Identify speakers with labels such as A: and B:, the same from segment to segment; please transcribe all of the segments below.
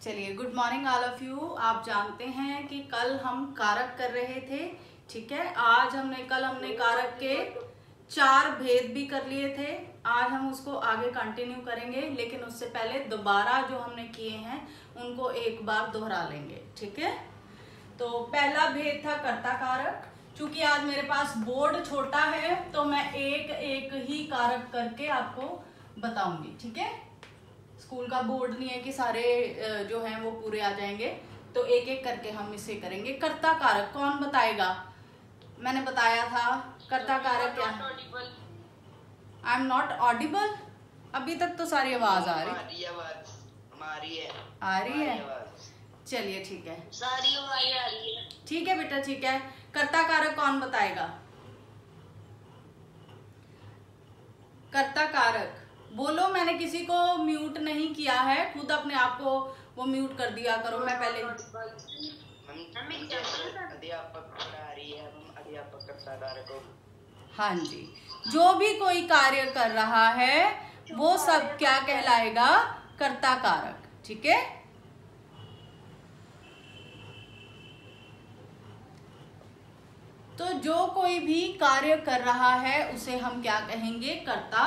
A: चलिए, good morning all of you. आप जानते हैं कि कल हम कारक कर रहे थे, ठीक है। कल हमने कारक के 4 भेद भी कर लिए थे। आज हम उसको आगे कंटिन्यू करेंगे, लेकिन उससे पहले दोबारा जो हमने किए हैं उनको एक बार दोहरा लेंगे, ठीक है। तो पहला भेद था कर्ता कारक। चूंकि आज मेरे पास बोर्ड छोटा है तो मैं एक एक ही कारक करके आपको बताऊंगी, ठीक है। स्कूल का बोर्ड नहीं है कि सारे जो हैं वो पूरे आ जाएंगे, तो एक एक करके हम इसे करेंगे। कर्ता कारक कौन बताएगा? मैंने बताया था कर्ता कारक क्या है। I am not Audible. अभी तक तो सारी आवाज आ रही है। चलिए ठीक है,
B: सारी आवाज आ रही है।
A: ठीक है बेटा, ठीक है। कर्ता कारक कौन बताएगा? कर्ता कारक बोलो। मैंने किसी को म्यूट नहीं किया है, खुद अपने आप को वो म्यूट कर दिया करो। मैं पहले हाँ जी, जो भी कोई कार्य कर रहा है वो सब क्या कहलाएगा? कर्ता कारक, ठीक है। तो जो कोई भी कार्य कर रहा है उसे हम क्या कहेंगे? कर्ता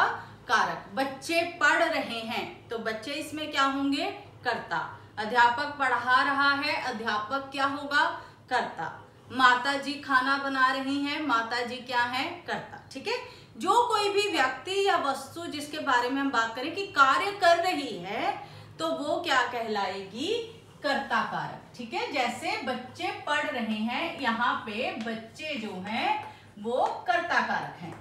A: कारक। बच्चे पढ़ रहे हैं तो बच्चे इसमें क्या होंगे? कर्ता। अध्यापक पढ़ा रहा है, अध्यापक क्या होगा? कर्ता। माता जी खाना बना रही हैं, माता जी क्या है? कर्ता, ठीक है। जो कोई भी व्यक्ति या वस्तु जिसके बारे में हम बात करें कि कार्य कर रही है तो वो क्या कहलाएगी? कर्ता कारक, ठीक है। जैसे बच्चे पढ़ रहे हैं, यहाँ पे बच्चे जो हैं वो कर्ता कारक हैं।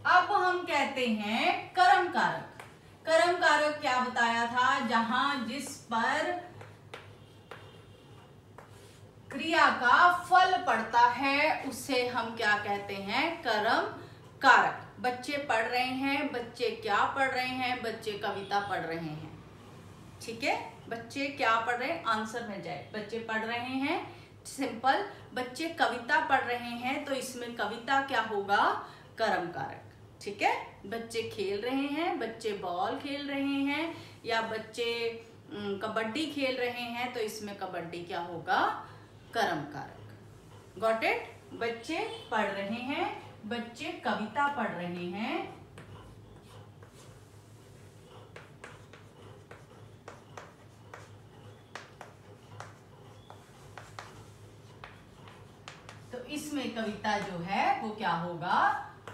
A: अब हम कहते हैं कर्म कारक। कर्म कारक क्या बताया था? जहां जिस पर क्रिया का फल पड़ता है उसे हम क्या कहते हैं? कर्म कारक। बच्चे पढ़ रहे हैं, बच्चे क्या पढ़ रहे हैं? बच्चे कविता पढ़ रहे हैं, ठीक है। बच्चे क्या पढ़ रहे हैं? आंसर मिल जाए। बच्चे पढ़ रहे हैं, सिंपल। बच्चे कविता पढ़ रहे हैं तो इसमें कविता क्या होगा? कर्म कारक, ठीक है। बच्चे खेल रहे हैं, बच्चे बॉल खेल रहे हैं या बच्चे कबड्डी खेल रहे हैं तो इसमें कबड्डी क्या होगा? कर्म कारक। Got it? बच्चे पढ़ रहे हैं, बच्चे कविता पढ़ रहे हैं, तो इसमें कविता जो है वो क्या होगा?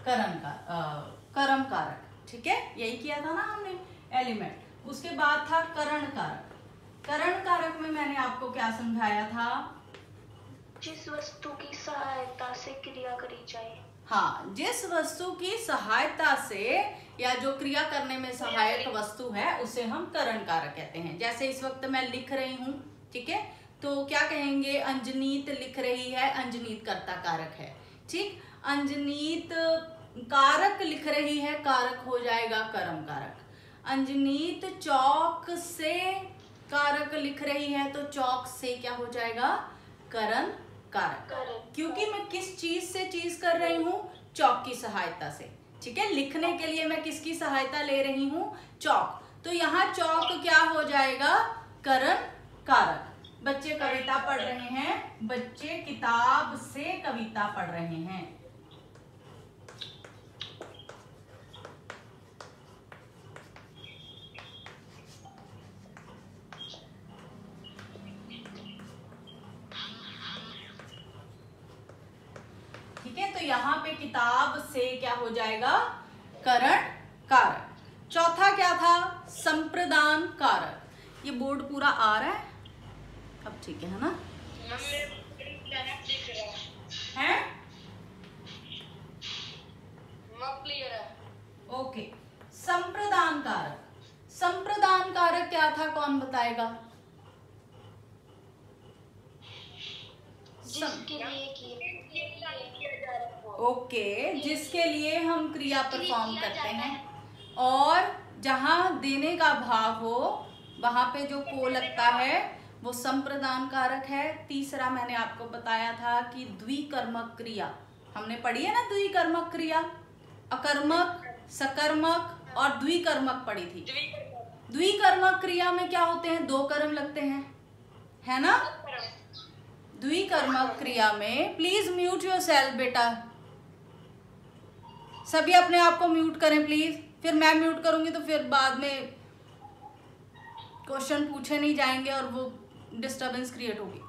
A: कर्म कारक, ठीक है। यही किया था ना हमने एलिमेंट। उसके बाद था करण कारक। करण कारक में मैंने आपको क्या समझाया था?
B: जिस वस्तु की सहायता से क्रिया करी जाए।
A: हाँ, जिस वस्तु की सहायता से या जो क्रिया करने में सहायक वस्तु है उसे हम करण कारक कहते हैं। जैसे इस वक्त मैं लिख रही हूँ, ठीक है, तो क्या कहेंगे? अंजनीत लिख रही है, अंजनीत कर्ता कारक है, ठीक। अंजनीत कारक लिख रही है, कारक हो जाएगा कर्म कारक। अंजनीत चौक से कारक लिख रही है तो चौक से क्या हो जाएगा? करण कारक। क्योंकि मैं किस चीज से चीज कर रही हूँ? चौक की सहायता से, ठीक है। लिखने के लिए मैं किसकी सहायता ले रही हूँ? चौक। तो यहाँ चौक क्या हो जाएगा? करण कारक। बच्चे कविता पढ़ रहे हैं, बच्चे किताब से कविता पढ़ रहे हैं, ठीक है। तो यहाँ पे किताब से क्या हो जाएगा? करण कारक। चौथा क्या था? संप्रदान कारक। ये बोर्ड पूरा आ रहा है अब? ठीक है ना? है? ओके। संप्रदान कारक। संप्रदान कारक क्या था? कौन बताएगा? ओके, जिसके लिए हम क्रिया परफॉर्म करते हैं और जहां देने का भाव हो वहां पे जो को लगता है वो संप्रदान कारक है। तीसरा मैंने आपको बताया था कि द्विकर्मक क्रिया हमने पढ़ी है ना, द्विकर्मक क्रिया, अकर्मक, सकर्मक और द्विकर्मक पढ़ी थी। द्विकर्मक क्रिया में क्या होते हैं, दो कर्म लगते हैं, है ना। द्विकर्मक क्रिया में, प्लीज म्यूट योरसेल्फ बेटा, सभी अपने आप को म्यूट करें प्लीज, फिर मैं म्यूट करूंगी तो फिर बाद में क्वेश्चन पूछे नहीं जाएंगे और वो डिस्टरबेंस क्रिएट होगी।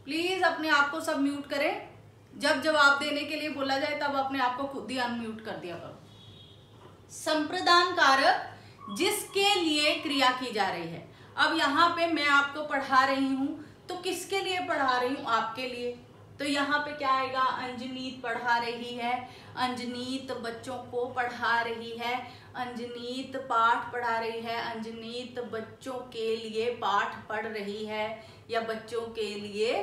A: प्लीज अपने आप को सब म्यूट करें, जब जवाब देने के लिए बोला जाए तब अपने आप को खुद ही अनम्यूट कर दिया करो। संप्रदान कारक जिसके लिए क्रिया की जा रही है। अब यहाँ पे मैं आपको पढ़ा रही हूं तो किसके लिए पढ़ा रही हूं, आपके लिए। तो यहाँ पे क्या आएगा, अंजनीत पढ़ा रही है, अंजनीत बच्चों को पढ़ा रही है, अंजनीत पाठ पढ़ा रही है, अंजनीत बच्चों के लिए पाठ पढ़ रही है या बच्चों के लिए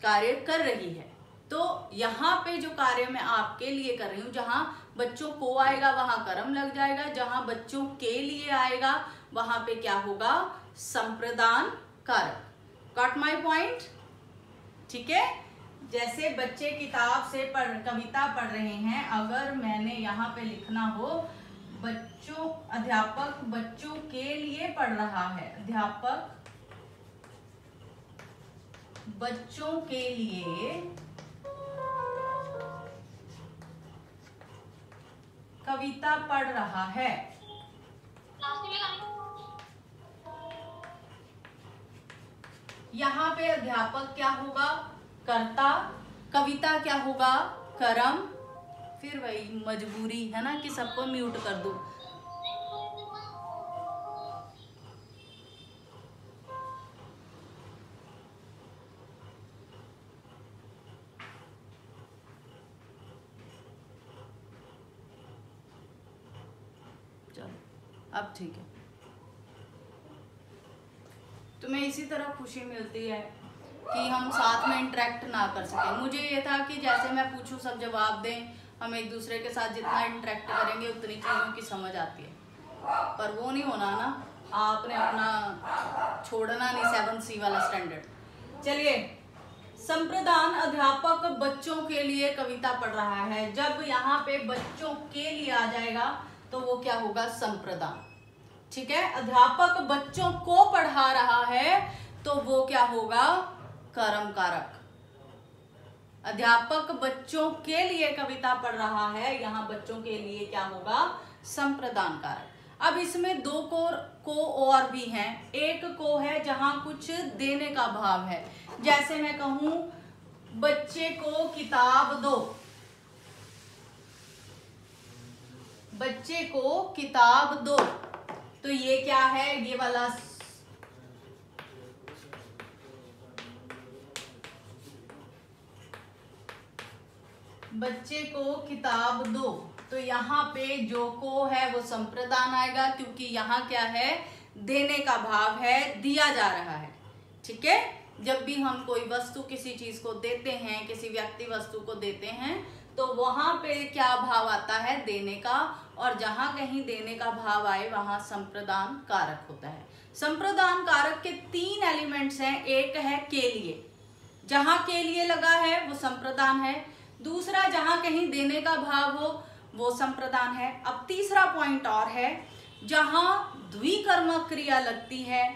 A: कार्य कर रही है। तो यहाँ पे जो कार्य मैं आपके लिए कर रही हूँ, जहाँ बच्चों को आएगा वहां कर्म लग जाएगा, जहाँ बच्चों के लिए आएगा वहां पे क्या होगा, संप्रदान कारक। गॉट माय पॉइंट, ठीक है। जैसे बच्चे किताब से कविता पढ़ रहे हैं, अगर मैंने यहाँ पे लिखना हो बच्चों, अध्यापक बच्चों के लिए पढ़ रहा है, अध्यापक बच्चों के लिए कविता पढ़ रहा है, यहाँ पे अध्यापक क्या होगा, कर्ता, कविता क्या होगा, कर्म, फिर वही मजबूरी है ना कि सबको म्यूट कर दूं। चलो अब ठीक है। तुम्हें इसी तरह खुशी मिलती है कि हम साथ में इंटरेक्ट ना कर सके। मुझे ये था कि जैसे मैं पूछूं सब जवाब दें, हम एक दूसरे के साथ जितना इंटरेक्ट करेंगे उतनी चीज़ों की समझ आती है, पर वो नहीं होना ना, आपने अपना छोड़ना नहीं 7C वाला स्टैंडर्ड। चलिए, संप्रदान अध्यापक बच्चों के लिए कविता पढ़ रहा है, जब यहाँ पे बच्चों के लिए आ जाएगा तो वो क्या होगा, संप्रदान, ठीक है। अध्यापक बच्चों को पढ़ा रहा है तो वो क्या होगा, कर्म कारक। अध्यापक बच्चों के लिए कविता पढ़ रहा है, यहाँ बच्चों के लिए क्या होगा, संप्रदान कारक। अब इसमें दो को और भी हैं। एक को है जहां कुछ देने का भाव है, जैसे मैं कहूं बच्चे को किताब दो, बच्चे को किताब दो, तो ये क्या है, ये वाला बच्चे को किताब दो, तो यहाँ पे जो को है वो संप्रदान आएगा, क्योंकि यहाँ क्या है, देने का भाव है, दिया जा रहा है, ठीक है। जब भी हम कोई वस्तु किसी चीज को देते हैं, किसी व्यक्ति वस्तु को देते हैं, तो वहां पे क्या भाव आता है, देने का, और जहां कहीं देने का भाव आए वहां संप्रदान कारक होता है। संप्रदान कारक के 3 एलिमेंट्स हैं। एक है के लिए, जहां के लिए लगा है वो संप्रदान है। दूसरा, जहां कहीं देने का भाव हो वो संप्रदान है। अब तीसरा पॉइंट और है, जहां द्विकर्मक क्रिया लगती है,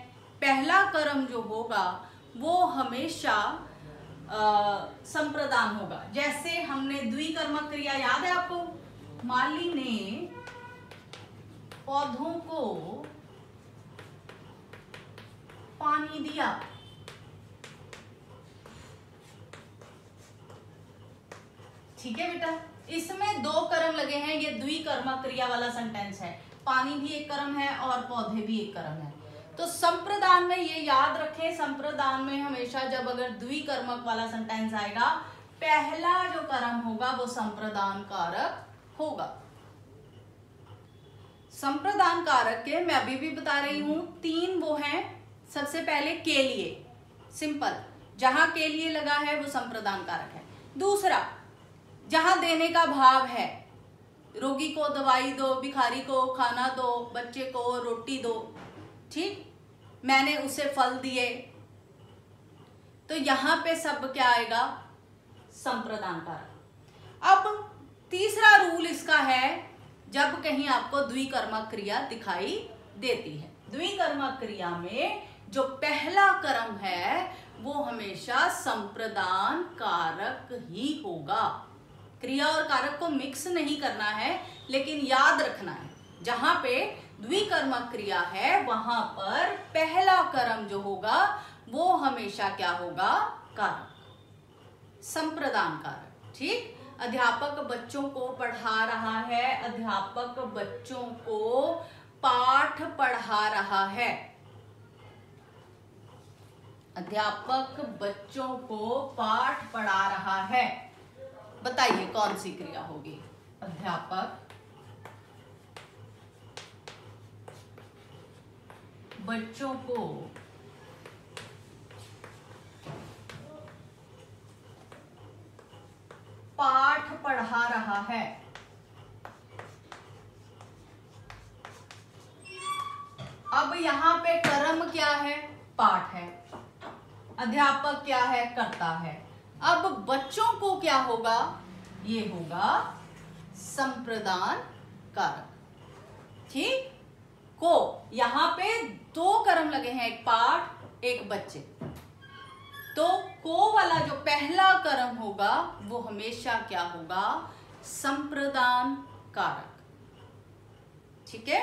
A: पहला कर्म जो होगा वो हमेशा संप्रदान होगा। जैसे हमने द्विकर्मक क्रिया याद है आपको, माली ने पौधों को पानी दिया, ठीक है बेटा। इसमें 2 कर्म लगे हैं, ये द्विकर्मक क्रिया वाला सेंटेंस है। पानी भी एक कर्म है और पौधे भी एक कर्म है। तो संप्रदान में ये याद रखें, संप्रदान में हमेशा जब अगर द्विकर्मक वाला सेंटेंस आएगा, पहला जो कर्म होगा वो संप्रदान कारक होगा। संप्रदान कारक के मैं अभी भी बता रही हूं 3 वो हैं। सबसे पहले के लिए, सिंपल, जहां के लिए लगा है वो संप्रदान कारक है। दूसरा, जहां देने का भाव है, रोगी को दवाई दो, भिखारी को खाना दो, बच्चे को रोटी दो, ठीक, मैंने उसे फल दिए, तो यहां पे सब क्या आएगा, संप्रदान कारक। अब तीसरा रूल इसका है, जब कहीं आपको द्विकर्मक क्रिया दिखाई देती है। द्विकर्मक क्रिया में जो पहला कर्म है वो हमेशा संप्रदान कारक ही होगा। क्रिया और कारक को मिक्स नहीं करना है, लेकिन याद रखना है जहां पे द्विकर्मक क्रिया है वहां पर पहला कर्म जो होगा वो हमेशा क्या होगा? कारक, संप्रदान कारक। ठीक, अध्यापक बच्चों को पढ़ा रहा है, अध्यापक बच्चों को पाठ पढ़ा रहा है, अध्यापक बच्चों को पाठ पढ़ा रहा है। बताइए कौन सी क्रिया होगी? अध्यापक बच्चों को पाठ पढ़ा रहा है। अब यहां पे कर्म क्या है? पाठ है। अध्यापक क्या है? कर्ता है। अब बच्चों को क्या होगा? ये होगा संप्रदान कारक। ठीक, को यहां पे दो कर्म लगे हैं, एक पाठ एक बच्चे, तो को वाला जो पहला कर्म होगा वो हमेशा क्या होगा? संप्रदान कारक। ठीक है,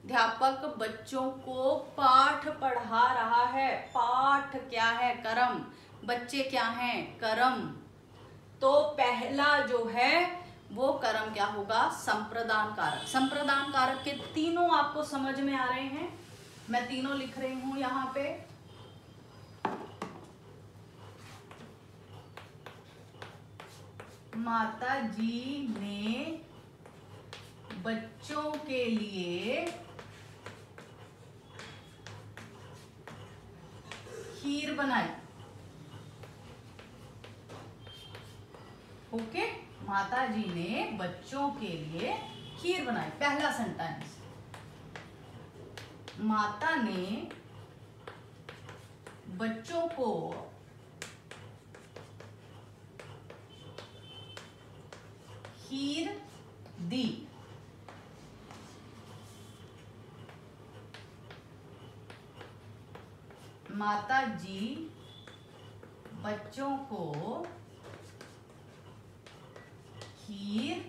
A: अध्यापक बच्चों को पाठ पढ़ा रहा है। पाठ क्या है? कर्म। बच्चे क्या हैं? कर्म। तो पहला जो है वो कर्म क्या होगा? संप्रदान कारक। संप्रदान कारक के तीनों आपको समझ में आ रहे हैं? मैं तीनों लिख रही हूं यहां पे। माता जी ने बच्चों के लिए खीर बनाई। ओके, माता जी ने बच्चों के लिए खीर बनाई। पहला सेंटेंस, माता ने बच्चों को खीर दी। माता जी बच्चों को खीर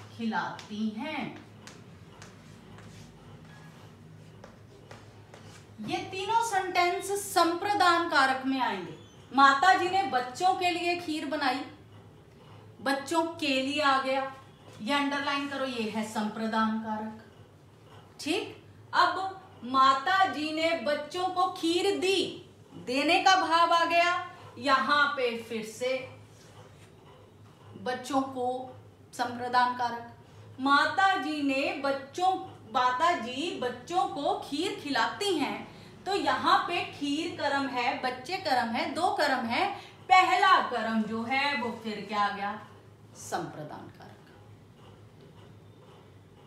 A: खिलाती हैं। ये तीनों सेंटेंस संप्रदान कारक में आएंगे। माता जी ने बच्चों के लिए खीर बनाई, बच्चों के लिए आ गया, ये अंडरलाइन करो, ये है संप्रदान कारक। ठीक, अब माता जी ने बच्चों को खीर दी, देने का भाव आ गया। यहां पे फिर से बच्चों को संप्रदान कारक। माता जी बच्चों को खीर खिलाती हैं, तो यहाँ पे खीर कर्म है, बच्चे कर्म है, दो कर्म है। पहला कर्म जो है वो फिर क्या आ गया? संप्रदान कारक।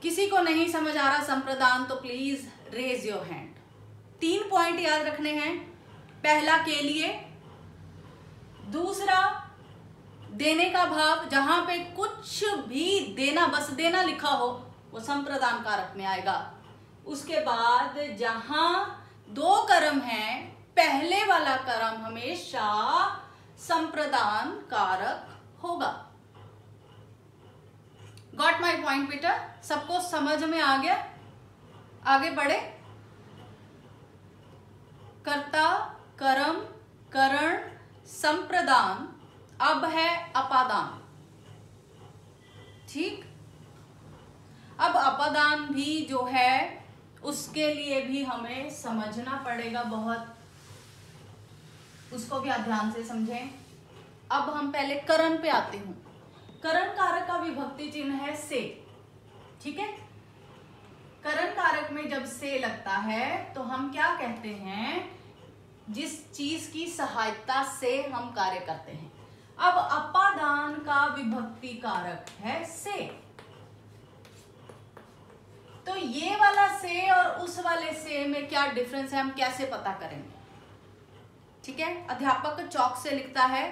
A: किसी को नहीं समझ आ रहा संप्रदान तो please raise your hand. 3 point याद रखने हैं। पहला के लिए, दूसरा देने का भाव, जहां पे कुछ भी देना, बस देना लिखा हो वो संप्रदान कारक में आएगा। उसके बाद जहां दो कर्म हैं, पहले वाला कर्म हमेशा संप्रदान कारक होगा। गॉट माई पॉइंट बेटा? सबको समझ में आ गया? आगे बढ़े। कर्ता, कर्म, करण, संप्रदान, अब है अपादान। ठीक, अब अपादान भी जो है उसके लिए भी हमें समझना पड़ेगा बहुत, उसको भी आप ध्यान से समझें। अब हम पहले करण पे आते हूं। करण कारक का विभक्ति चिन्ह है से। ठीक है, करण कारक में जब से लगता है तो हम क्या कहते हैं? जिस चीज की सहायता से हम कार्य करते हैं। अब अपादान का विभक्ति कारक है से, तो ये वाला से और उस वाले से में क्या डिफरेंस है, हम कैसे पता करेंगे? ठीक है, अध्यापक चौक से लिखता है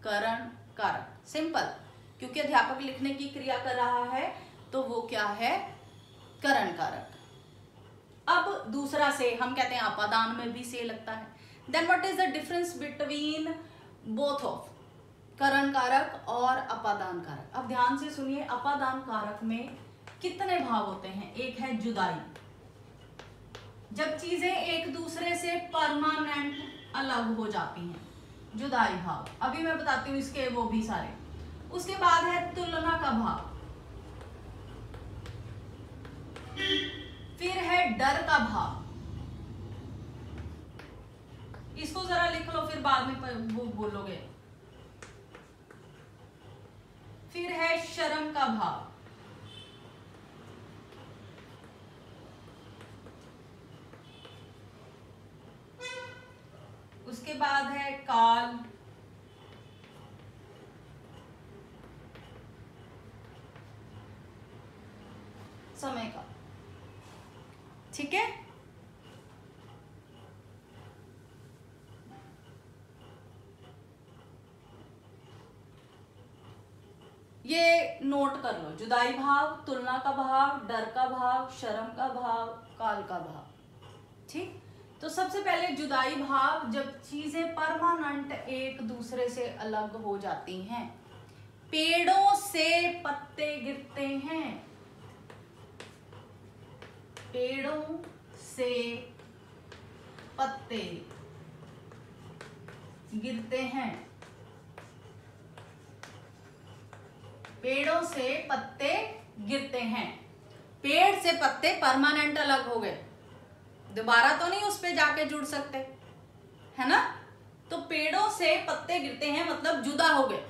A: करण कारक, सिंपल। क्योंकि अध्यापक लिखने की क्रिया कर रहा है तो वो क्या है, करण कारक। अब दूसरा से हम कहते हैं अपादान में भी से लगता है। Then what is the difference between both of करण कारक और अपादान कारक। अब ध्यान से सुनिए, अपादान कारक में कितने भाव होते हैं। एक है जुदाई, जब चीजें एक दूसरे से परमानेंट अलग हो जाती हैं, जुदाई भाव। अभी मैं बताती हूँ इसके वो भी सारे। उसके बाद है तुलना का भाव, फिर है डर का भाव। इसको जरा लिख लो फिर बाद में वो बोलोगे। फिर है शर्म का भाव, उसके बाद है काल, समय का। ठीक है, ये नोट कर लो। जुदाई भाव, तुलना का भाव, डर का भाव, शर्म का भाव, काल का भाव। ठीक, तो सबसे पहले जुदाई भाव, जब चीजें परमानेंट एक दूसरे से अलग हो जाती हैं। पेड़ों से पत्ते गिरते हैं, पेड़ों से पत्ते गिरते हैं, पेड़ों से पत्ते गिरते हैं। पेड़ से पत्ते परमानेंट अलग हो गए, दोबारा तो नहीं उस पे जाके जुड़ सकते, है ना। तो पेड़ों से पत्ते गिरते हैं मतलब जुदा हो गए,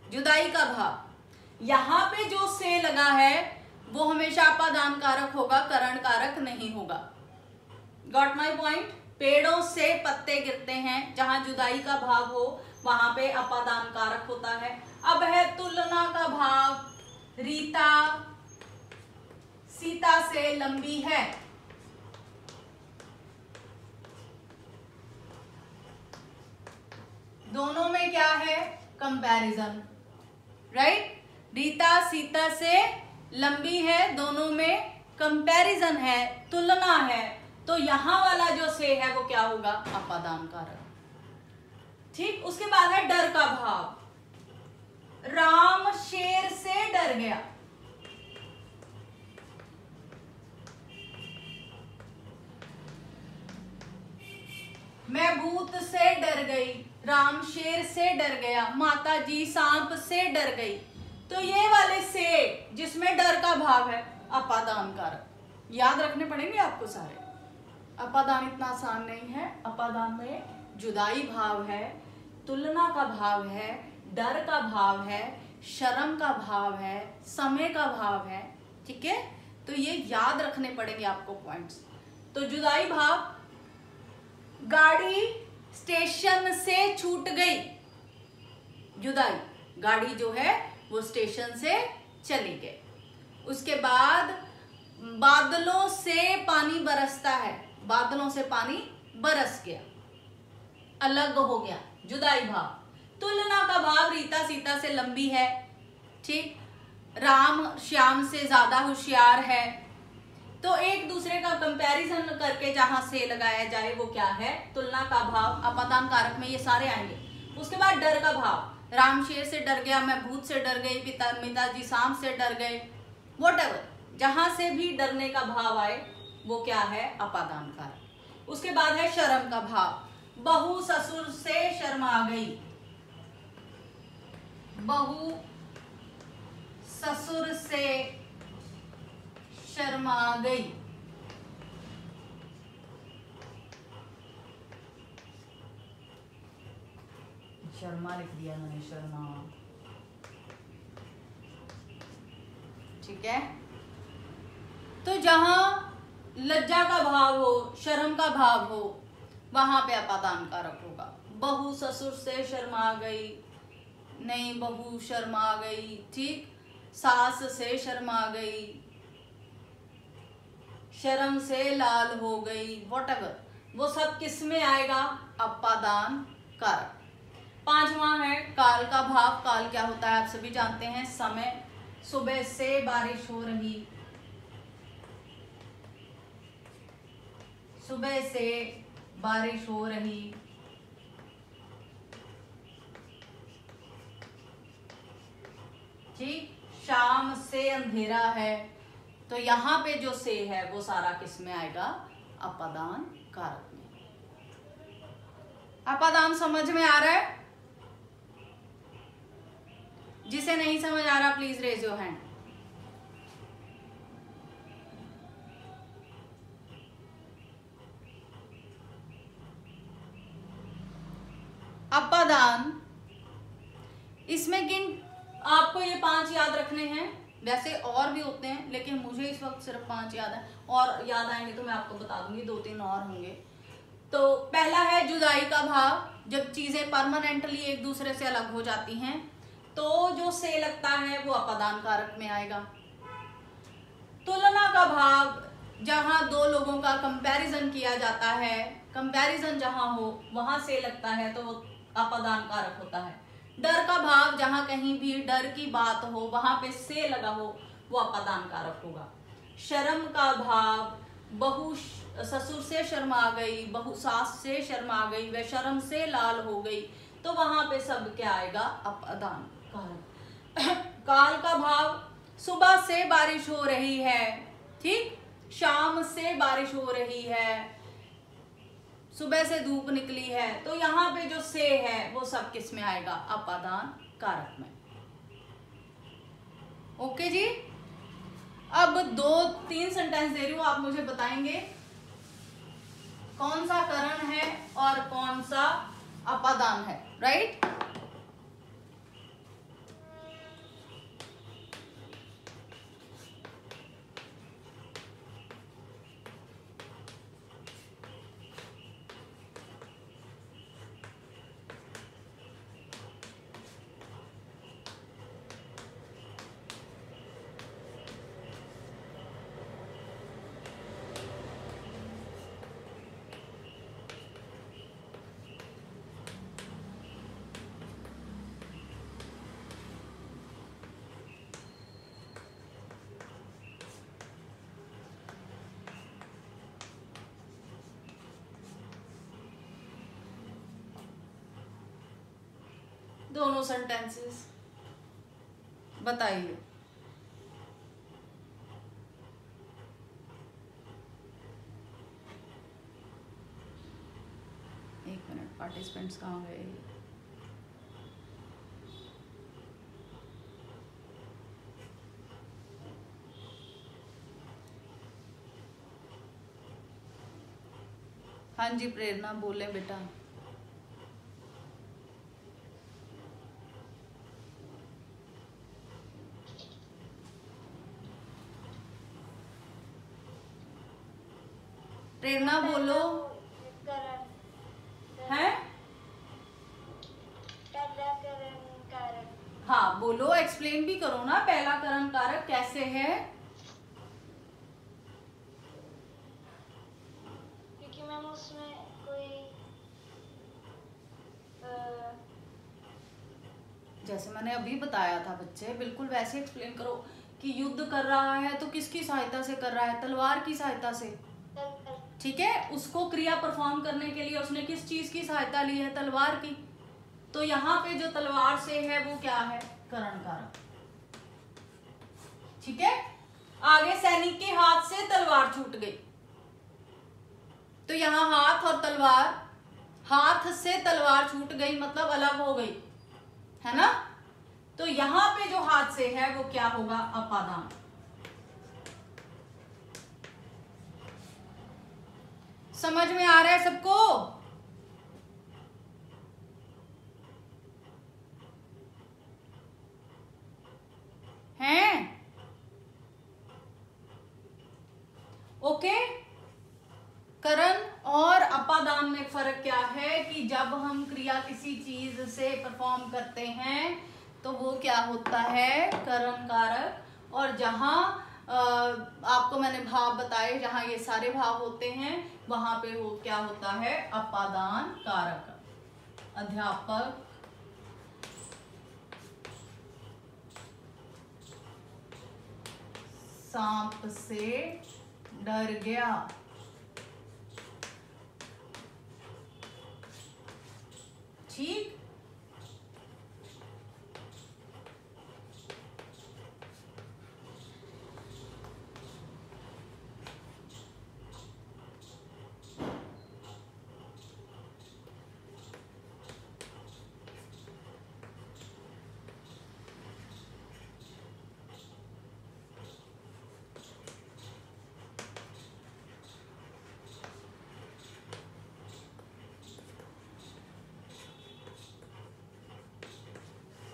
A: जुदाई का भाव। यहां पे जो से लगा है वो हमेशा अपादान कारक होगा, करण कारक नहीं होगा। Got my point. पेड़ों से पत्ते गिरते हैं, जहां जुदाई का भाव हो वहां पे अपादान कारक होता है। अब है तुलना का भाव। रीता सीता से लंबी है, दोनों में क्या है, कंपैरिजन, राइट। रीता सीता से लंबी है, दोनों में कंपैरिजन है, तुलना है, तो यहां वाला जो से है वो क्या होगा, अपादान कारक। ठीक, उसके बाद है डर का भाव। राम शेर से डर गया, मैं भूत से डर गई, राम शेर से डर गया, माता जी सांप से डर गई। तो ये वाले से जिसमें डर का भाव है, अपादान कारक। याद रखने पड़ेंगे आपको सारे। अपादान इतना आसान नहीं है। अपादान में जुदाई भाव है, तुलना का भाव है, डर का भाव है, शर्म का भाव है, समय का भाव है। ठीक है, तो ये याद रखने पड़ेंगे आपको पॉइंट्स। तो जुदाई भाव, गाड़ी स्टेशन से छूट गई, जुदाई, गाड़ी जो है वो स्टेशन से चली गई। उसके बाद बादलों से पानी बरसता है, बादलों से पानी बरस गया, अलग हो गया, जुदाई भाव। तुलना का भाव, रीता सीता से लंबी है, ठीक, राम श्याम से ज्यादा होशियार है, तो एक दूसरे का कंपैरिजन करके जहां से लगाया जाए वो क्या है, तुलना का भाव। अपादान कारक में ये सारे आएंगे। उसके बाद डर का भाव, राम शेर से डर गया, मैं भूत से डर गई, पिताजी सांप से डर गए, व्हाटएवर, जहां से भी डरने का भाव आए वो क्या है, अपादान कारक। उसके बाद है शर्म का भाव। बहू ससुर से शर्मा गई, बहू ससुर से शर्मा गई। शर्मा लिख दिया मैंने, शर्मा। ठीक है, तो जहां लज्जा का भाव हो, शर्म का भाव हो, वहां पे अपादान कारक होगा। बहू ससुर से शर्मा गई, नहीं बहू शर्मा गई, ठीक, सास से शर्मा गई, शर्म से लाल हो गई, व्हाटएवर, वो सब किस में आएगा, अपादान कारक। पांचवा है काल का भाव। काल क्या होता है आप सभी जानते हैं, समय। सुबह से बारिश हो रही, सुबह से बारिश हो रही। ठीक, शाम से अंधेरा है। तो यहाँ पे जो से है वो सारा किस में आएगा, अपादान कारक में। अपादान समझ में आ रहा है? जिसे नहीं समझ आ रहा प्लीज रेज योर हैंड। अपादान, इसमें किन आपको ये 5 याद रखने हैं, वैसे और भी होते हैं लेकिन मुझे इस वक्त सिर्फ 5 याद है, और याद आएंगे तो मैं आपको बता दूंगी, 2-3 और होंगे। तो पहला है जुदाई का भाव, जब चीजें परमानेंटली एक दूसरे से अलग हो जाती हैं तो जो से लगता है वो अपादान कारक में आएगा। तुलना का भाव, जहां दो लोगों का कंपैरिजन किया जाता है, कंपैरिजन जहां हो वहां से लगता है तो वो अपादान कारक होता है। डर का भाव, जहां कहीं भी डर की बात हो वहां पे से लगा हो वो अपादान कारक होगा। शर्म का भाव, बहू ससुर से शर्मा गई, बहू सास से शर्मा गई, वह शर्म से लाल हो गई, तो वहां पे सब क्या आएगा, अपादान कारक। काल का भाव, सुबह से बारिश हो रही है, ठीक, शाम से बारिश हो रही है, सुबह से धूप निकली है, तो यहाँ पे जो से है वो सब किस में आएगा, अपादान कारक में। ओके जी। अब 2-3 सेंटेंस दे रही हूं, आप मुझे बताएंगे कौन सा करण है और कौन सा अपादान है, राइट? दोनों सेंटेंसेस बताइए। एक मिनट, पार्टिसिपेंट्स कहाँ गए? हाँ जी प्रेरणा बोले बेटा। प्रेरणा बोलो। है? हाँ बोलो, एक्सप्लेन भी करो ना, पहला करण कारक कैसे है?
B: क्योंकि मैम उसमें कोई
A: जैसे मैंने अभी बताया था बच्चे, बिल्कुल वैसे एक्सप्लेन करो कि युद्ध कर रहा है तो किसकी सहायता से कर रहा है, तलवार की सहायता से, ठीक है। उसको क्रिया परफॉर्म करने के लिए उसने किस चीज की सहायता ली है, तलवार की। तो यहाँ पे जो तलवार से है वो क्या है, करण कारक, ठीक है। आगे सैनिक के हाथ से तलवार छूट गई, तो यहाँ हाथ और तलवार, हाथ से तलवार छूट गई मतलब अलग हो गई, है ना। तो यहाँ पे जो हाथ से है वो क्या होगा, अपादान। समझ में आ रहा है सबको? हैं? ओके। करण और अपादान में फर्क क्या है कि जब हम क्रिया किसी चीज से परफॉर्म करते हैं तो वो क्या होता है, करण कारक, और जहां आपको मैंने भाव बताए, जहां ये सारे भाव होते हैं वहां पे वो क्या होता है, अपादान कारक। अध्यापक सांप से डर गया। ठीक,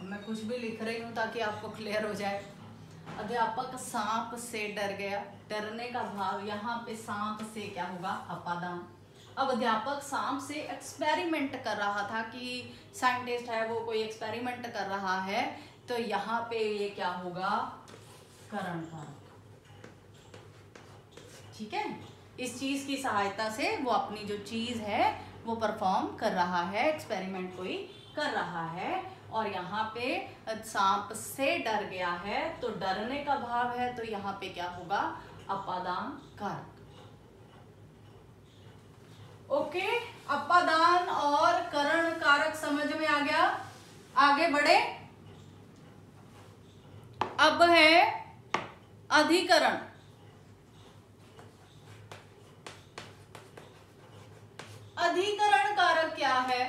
A: मैं कुछ भी लिख रही हूँ ताकि आपको क्लियर हो जाए। अध्यापक सांप से डर गया, डरने का भाव, यहाँ पे सांप से क्या होगा, अपादान। अब अध्यापक सांप से एक्सपेरिमेंट कर रहा था कि साइंटिस्ट है वो कोई एक्सपेरिमेंट कर रहा है, तो यहाँ पे ये क्या होगा, करण कारक। ठीक है, इस चीज की सहायता से वो अपनी जो चीज है वो परफॉर्म कर रहा है, एक्सपेरिमेंट कोई कर रहा है। और यहाँ पे सांप से डर गया है, तो डरने का भाव है, तो यहाँ पे क्या होगा, अपादान कारक। ओके, अपादान और करण कारक समझ में आ गया। आगे बढ़े, अब है अधिकरण। अधिकरण कारक क्या है,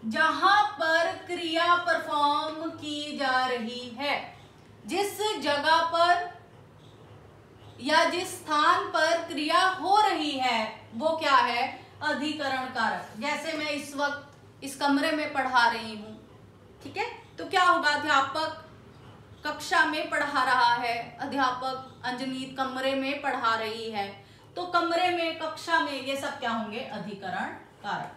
A: जहां पर क्रिया परफॉर्म की जा रही है, जिस जगह पर या जिस स्थान पर क्रिया हो रही है वो क्या है, अधिकरण कारक। जैसे मैं इस वक्त इस कमरे में पढ़ा रही हूं, ठीक है, तो क्या होगा, अध्यापक कक्षा में पढ़ा रहा है, अध्यापक अंजनी कमरे में पढ़ा रही है, तो कमरे में, कक्षा में, ये सब क्या होंगे, अधिकरण कारक।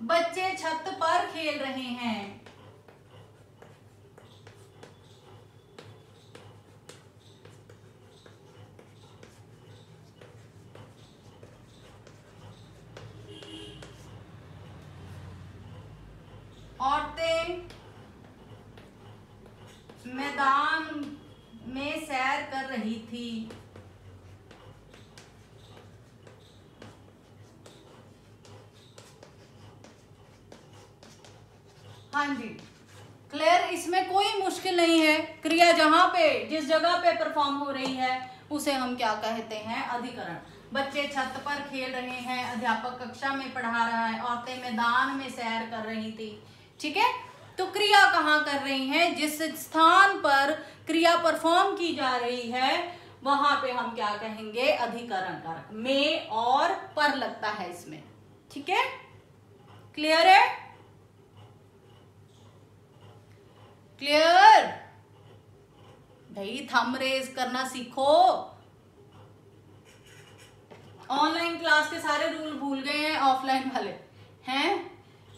A: बच्चे छत पर खेल रहे हैं, औरतें मैदान में सैर कर रही थी। हाँ जी, क्लियर, इसमें कोई मुश्किल नहीं है। क्रिया जहां पे, जिस जगह पे परफॉर्म हो रही है उसे हम क्या कहते हैं, अधिकरण। बच्चे छत पर खेल रहे हैं, अध्यापक कक्षा में पढ़ा रहा है, औरतें मैदान में सैर कर रही थी। ठीक है, तो क्रिया कहाँ कर रही हैं, जिस स्थान पर क्रिया परफॉर्म की जा रही है वहां पे हम क्या कहेंगे, अधिकरण कारक। में और पर लगता है इसमें। ठीक है, क्लियर है, क्लियर भाई, थंब रेज करना सीखो। ऑनलाइन क्लास के सारे रूल भूल गए हैं, ऑफलाइन वाले हैं।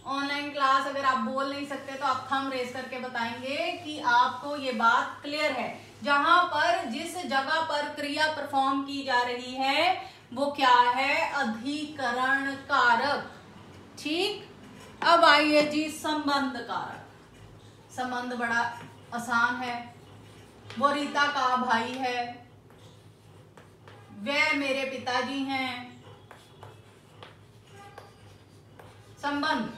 A: ऑनलाइन क्लास अगर आप बोल नहीं सकते तो आप थंब रेज करके बताएंगे कि आपको ये बात क्लियर है। जहां पर, जिस जगह पर क्रिया परफॉर्म की जा रही है वो क्या है, अधिकरण कारक। ठीक, अब आइए जी संबंध कारक। संबंध बड़ा आसान है। वो रीता का भाई है, वह मेरे पिताजी हैं। संबंध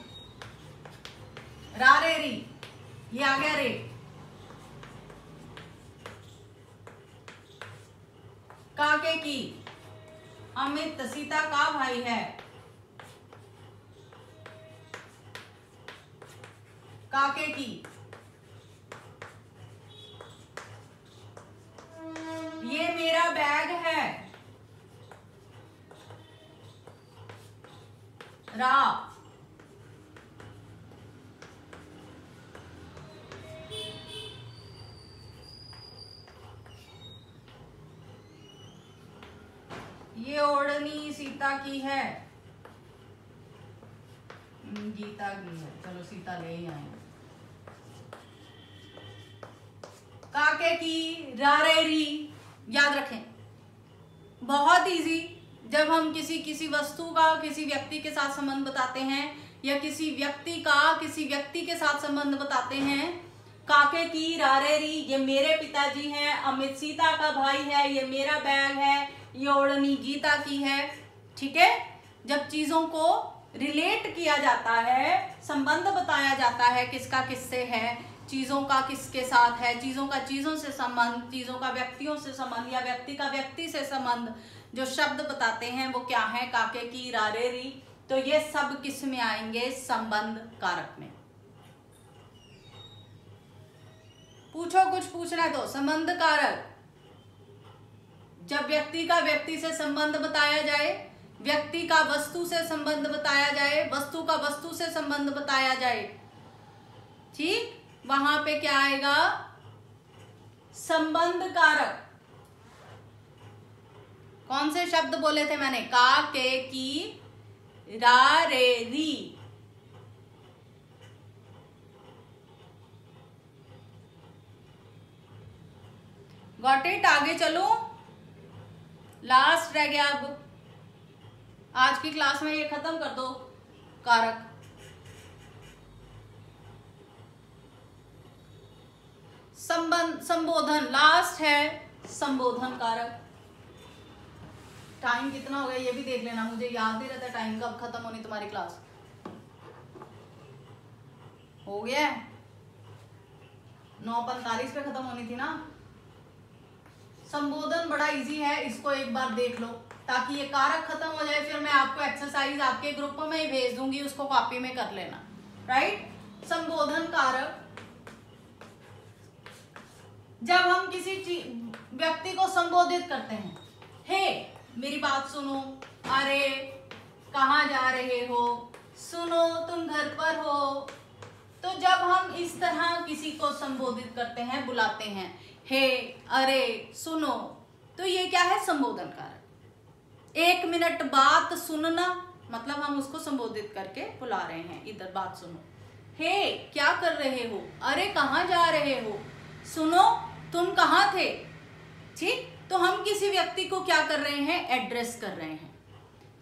A: रा रे री, ये आ गया रे। काके की, अमित सीता का भाई है। काके की, ये मेरा बैग है। रा, ये ओढ़नी सीता की है। गीता की है, चलो सीता ले ही आए। काके की, रारेरी, याद रखें, बहुत इजी। जब हम किसी वस्तु का किसी व्यक्ति के साथ संबंध बताते हैं या किसी व्यक्ति का किसी व्यक्ति के साथ संबंध बताते हैं, काके की रारेरी, ये मेरे पिताजी हैं, अमित सीता का भाई है, ये मेरा बैग है, ये ओढ़नी गीता की है, ठीक है। जब चीजों को रिलेट किया जाता है, संबंध बताया जाता है, किसका किससे है, चीजों का किसके साथ है, चीजों का चीजों से संबंध, चीजों का व्यक्तियों से संबंध या व्यक्ति का व्यक्ति से संबंध, जो शब्द बताते हैं वो क्या है, काके की रारेरी। तो ये सब किस में आएंगे, संबंध कारक में। पूछो, कुछ पूछना है तो। संबंध कारक, जब व्यक्ति का व्यक्ति से संबंध बताया जाए, व्यक्ति का वस्तु से संबंध बताया जाए, वस्तु का वस्तु से संबंध बताया जाए, ठीक, वहां पे क्या आएगा, संबंध कारक। कौन से शब्द बोले थे मैंने, का, के, की, रा, रे, री। Got it. आगे चलो, लास्ट रह गया अब। आज की क्लास में ये खत्म कर दो कारक। संबंध, संबोधन लास्ट है, संबोधन कारक। टाइम कितना हो गया ये भी देख लेना, मुझे याद नहीं रहता टाइम कब खत्म होनी तुम्हारी क्लास। हो गया 9:45 पे खत्म होनी थी ना। संबोधन बड़ा इजी है, इसको एक बार देख लो ताकि ये कारक खत्म हो जाए। फिर मैं आपको एक्सरसाइज आपके ग्रुप में ही भेज दूंगी, उसको कॉपी में कर लेना, राइट। संबोधन कारक, जब हम किसी व्यक्ति को संबोधित करते हैं, हे मेरी बात सुनो, अरे कहाँ जा रहे हो, सुनो तुम घर पर हो। तो जब हम इस तरह किसी को संबोधित करते हैं, बुलाते हैं, हे, अरे, सुनो, तो ये क्या है, संबोधन कारक। 1 मिनट बात सुनना, मतलब हम उसको संबोधित करके बुला रहे हैं, इधर बात सुनो। हे क्या कर रहे हो, अरे कहाँ जा रहे हो, सुनो तुम कहाँ थे, ठीक। तो हम किसी व्यक्ति को क्या कर रहे हैं, एड्रेस कर रहे हैं।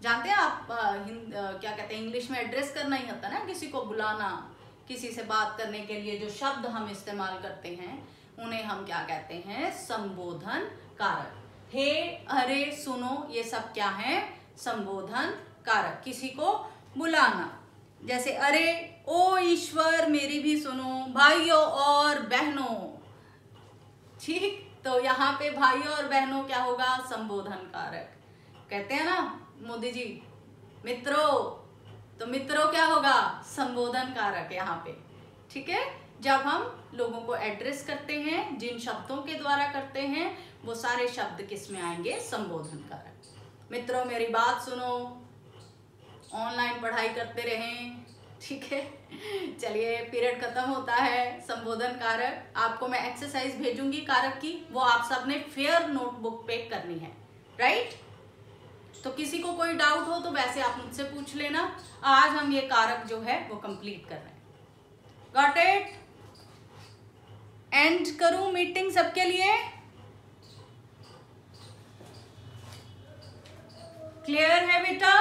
A: जानते हैं आप क्या कहते हैं, इंग्लिश में एड्रेस करना ही होता है ना, किसी को बुलाना, किसी से बात करने के लिए जो शब्द हम इस्तेमाल करते हैं उन्हें हम क्या कहते हैं, संबोधन कारक। हे, अरे, सुनो, ये सब क्या है, संबोधन कारक। किसी को बुलाना, जैसे अरे ओ ईश्वर मेरी भी सुनो, भाइयों और बहनों, ठीक। तो यहाँ पे भाइयों और बहनों क्या होगा, संबोधन कारक। कहते हैं ना मोदी जी मित्रों, तो मित्रों क्या होगा, संबोधन कारक यहाँ पे, ठीक है। जब हम लोगों को एड्रेस करते हैं, जिन शब्दों के द्वारा करते हैं, वो सारे शब्द किस में आएंगे, संबोधन कारक। मित्रों मेरी बात सुनो, ऑनलाइन पढ़ाई करते रहें, ठीक है। चलिए पीरियड खत्म होता है। संबोधन कारक, आपको मैं एक्सरसाइज भेजूंगी कारक की, वो आप सबने फेयर नोटबुक पे करनी है, राइट। तो किसी को कोई डाउट हो तो वैसे आप मुझसे पूछ लेना। आज हम ये कारक जो है वो कंप्लीट कर रहे हैं। Got it. एंड करूं मीटिंग सबके लिए, क्लियर है बेटा।